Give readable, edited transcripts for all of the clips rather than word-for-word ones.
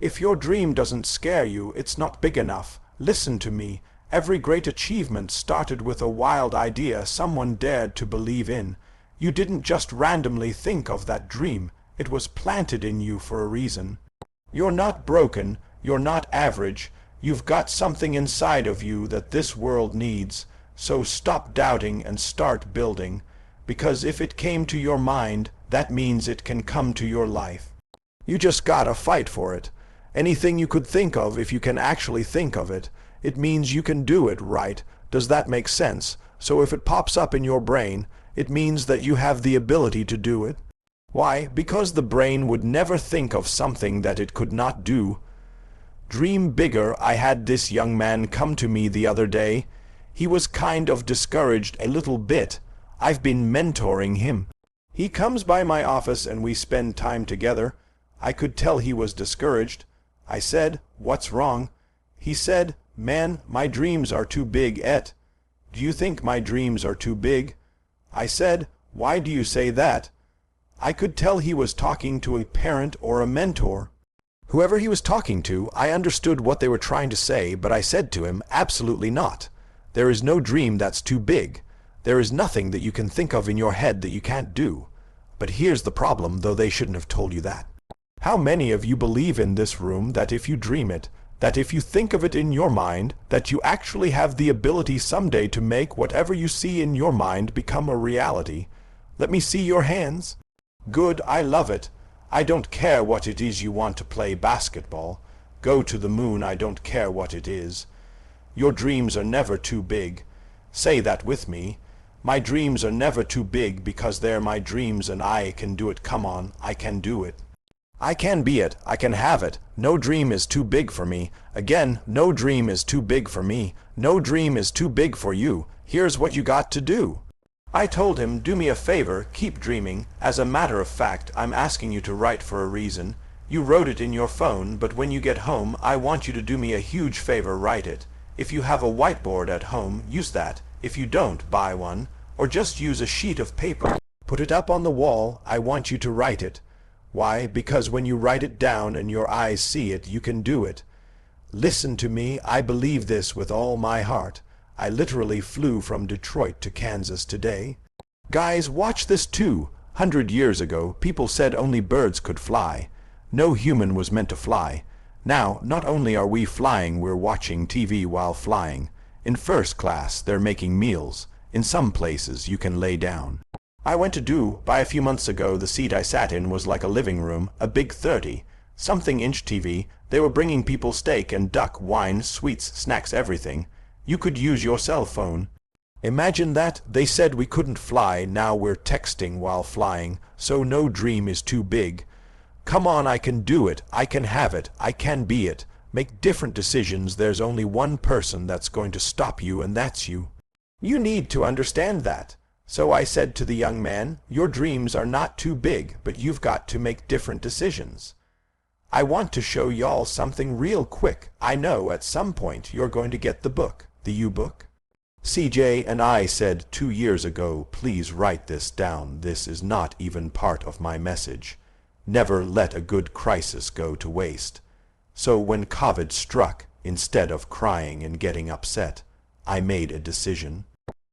If your dream doesn't scare you, it's not big enough. Listen to me. Every great achievement started with a wild idea someone dared to believe in. You didn't just randomly think of that dream. It was planted in you for a reason. You're not broken. You're not average. You've got something inside of you that this world needs. So stop doubting and start building. Because if it came to your mind, that means it can come to your life. You just gotta fight for it. Anything you could think of, if you can actually think of it, it means you can do it, right? Does that make sense? So if it pops up in your brain, it means that you have the ability to do it. Why? Because the brain would never think of something that it could not do. Dream bigger. I had this young man come to me the other day. He was kind of discouraged a little bit. I've been mentoring him. He comes by my office and we spend time together. I could tell he was discouraged. I said, "What's wrong?" He said, "Man, my dreams are too big, Et. Do you think my dreams are too big?" I said, "Why do you say that?" I could tell he was talking to a parent or a mentor. Whoever he was talking to, I understood what they were trying to say, but I said to him, "Absolutely not. There is no dream that's too big. There is nothing that you can think of in your head that you can't do." But here's the problem, though they shouldn't have told you that. How many of you believe in this room that if you dream it, that if you think of it in your mind, that you actually have the ability someday to make whatever you see in your mind become a reality? Let me see your hands. Good, I love it. I don't care what it is you want to play basketball. Go to the moon, I don't care what it is. Your dreams are never too big. Say that with me. My dreams are never too big because they're my dreams and I can do it. Come on, I can do it. I can be it. I can have it. No dream is too big for me. Again, no dream is too big for me. No dream is too big for you. Here's what you got to do. I told him, do me a favor, keep dreaming. As a matter of fact, I'm asking you to write for a reason. You wrote it in your phone, but when you get home, I want you to do me a huge favor, write it. If you have a whiteboard at home, use that. If you don't, buy one. Or just use a sheet of paper. Put it up on the wall. I want you to write it. Why? Because when you write it down and your eyes see it, you can do it. Listen to me. I believe this with all my heart. I literally flew from Detroit to Kansas today. Guys, watch this too. 100 years ago, people said only birds could fly. No human was meant to fly. Now, not only are we flying, we're watching TV while flying. In first class, they're making meals. In some places, you can lay down. I went to Dubai a few months ago. The seat I sat in was like a living room, a big 30-something-inch TV. They were bringing people steak and duck, wine, sweets, snacks, everything. You could use your cell phone. Imagine that. They said we couldn't fly. Now we're texting while flying. So no dream is too big. Come on, I can do it. I can have it. I can be it. Make different decisions. There's only one person that's going to stop you, and that's you. You need to understand that. So I said to the young man, your dreams are not too big, but you've got to make different decisions. I want to show y'all something real quick. I know at some point you're going to get the book, the U-book. CJ and I said 2 years ago, please write this down. This is not even part of my message. Never let a good crisis go to waste. So when COVID struck, instead of crying and getting upset, I made a decision.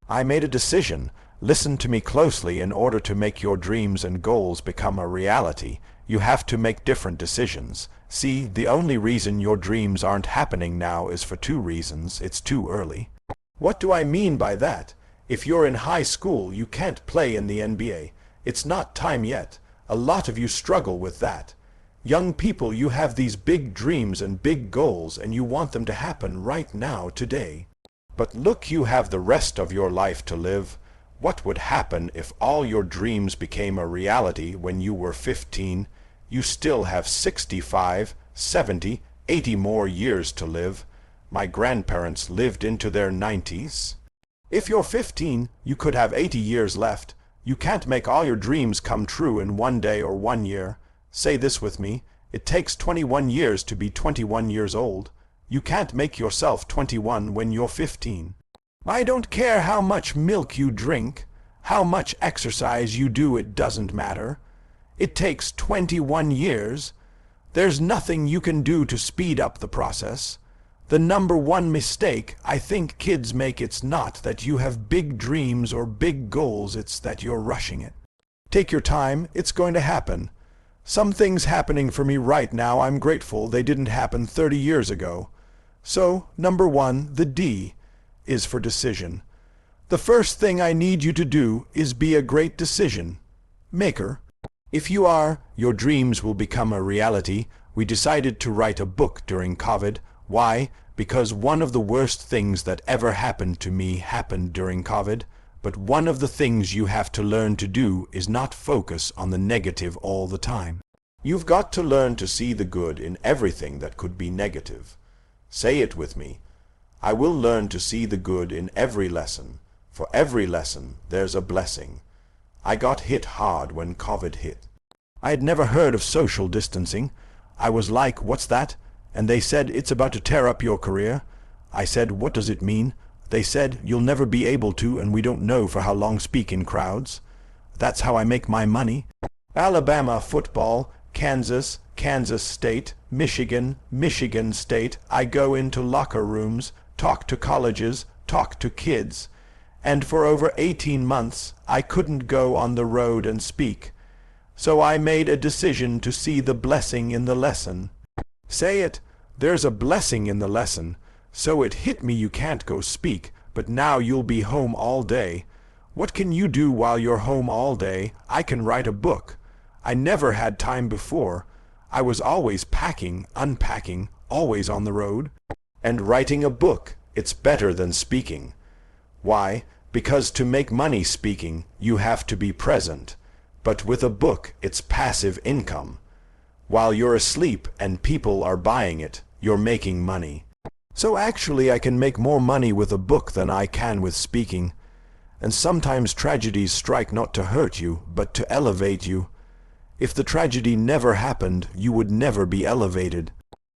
I made a decision. Listen to me closely. In order to make your dreams and goals become a reality, you have to make different decisions. See, the only reason your dreams aren't happening now is for 2 reasons. It's too early. What do I mean by that? If you're in high school, you can't play in the NBA. It's not time yet. A lot of you struggle with that. Young people, you have these big dreams and big goals, and you want them to happen right now, today. But look, you have the rest of your life to live. What would happen if all your dreams became a reality when you were 15? You still have 65, 70, 80 more years to live. My grandparents lived into their 90s. If you're 15, you could have 80 years left. You can't make all your dreams come true in 1 day or 1 year. Say this with me. It takes 21 years to be 21 years old. You can't make yourself 21 when you're 15. I don't care how much milk you drink, how much exercise you do, it doesn't matter. It takes 21 years. There's nothing you can do to speed up the process. The number one mistake I think kids make, it's not that you have big dreams or big goals, it's that you're rushing it. Take your time, it's going to happen. Some things happening for me right now, I'm grateful they didn't happen 30 years ago. So, number one, the D, is for decision. The first thing I need you to do is be a great decision maker. If you are, your dreams will become a reality. We decided to write a book during COVID. Why? Because one of the worst things that ever happened to me happened during COVID. But one of the things you have to learn to do is not focus on the negative all the time. You've got to learn to see the good in everything that could be negative. Say it with me. I will learn to see the good in every lesson. For every lesson, there's a blessing. I got hit hard when COVID hit. I had never heard of social distancing. I was like, what's that? And they said, it's about to tear up your career. I said, what does it mean? They said, you'll never be able to, and we don't know for how long, speak in crowds. That's how I make my money. Alabama football, Kansas, Kansas State, Michigan, Michigan State. I go into locker rooms, talk to colleges, talk to kids. And for over 18 months, I couldn't go on the road and speak. So I made a decision to see the blessing in the lesson. Say it. There's a blessing in the lesson. So it hit me you can't go speak, but now you'll be home all day. What can you do while you're home all day? I can write a book. I never had time before. I was always packing, unpacking, always on the road. And writing a book, it's better than speaking. Why? Because to make money speaking, you have to be present. But with a book, it's passive income. While you're asleep and people are buying it, you're making money. So actually I can make more money with a book than I can with speaking. And sometimes tragedies strike not to hurt you, but to elevate you. If the tragedy never happened, you would never be elevated.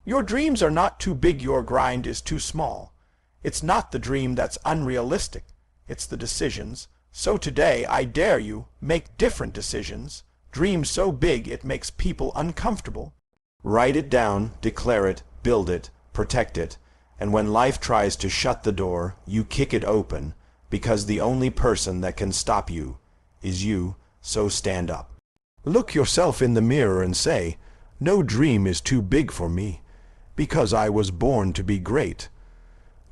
Your dreams are not too big, your grind is too small. It's not the dream that's unrealistic, it's the decisions. So today I dare you, make different decisions. Dream so big it makes people uncomfortable. Write it down, declare it, build it, protect it. And when life tries to shut the door, you kick it open, because the only person that can stop you is you, so stand up. Look yourself in the mirror and say, no dream is too big for me, because I was born to be great.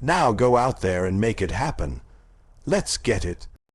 Now go out there and make it happen. Let's get it.